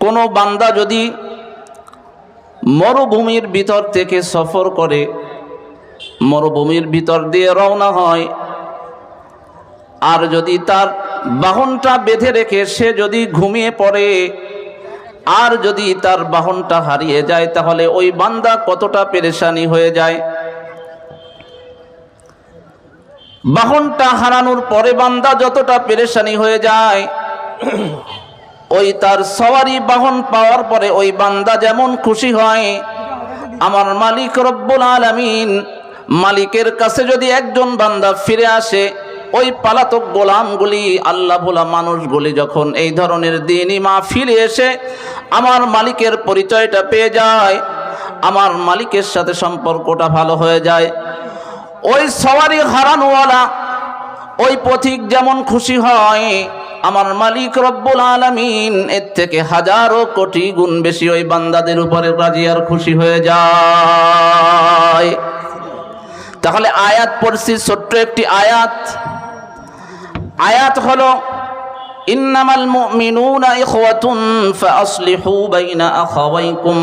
কোনো বান্দা যদি মরুভূমির ভিতর থেকে সফর করে, মরুভূমির ভিতর দিয়ে রওনা হয়, আর যদি তার বাহনটা বেঁধে রেখে সে যদি ঘুমিয়ে পড়ে, আর যদি তার বাহনটা হারিয়ে যায়, তাহলে ওই বান্দা কতটা পেরেশানি হয়ে যায়। বাহনটা হারানোর পরে বান্দা যতটা পেরেশানি হয়ে যায়, ওই তার সওয়ারি বাহন পাওয়ার পরে ওই বান্দা যেমন খুশি হয়। আমার মালিক রব্বুল আলামিন, মালিকের কাছে যদি একজন বান্দা ফিরে আসে, ওই পালাতক গোলামগুলি, আল্লাহ ভোলা মানুষগুলি যখন এই ধরনের দিনই মাহফিলে এসে আমার মালিকের পরিচয়টা পেয়ে যায়, আমার মালিকের সাথে সম্পর্কটা ভালো হয়ে যায়, ওই সওয়ারি হারানোওয়ালা ওই পথিক যেমন খুশি হয়, আমার মালিক রব্বুল আলামিন এর থেকে হাজারো কোটি গুণ বেশি ওই বান্দাদের উপরে রাজি আর খুশি হয়ে যায়। তাহলে আয়াত পড়ছি, ছোট্ট একটি আয়াত হলো ইন্নামাল মুমিনুনা ইখওয়াতুন ফাআসলিহু বাইনা আখাওয়াইকুম।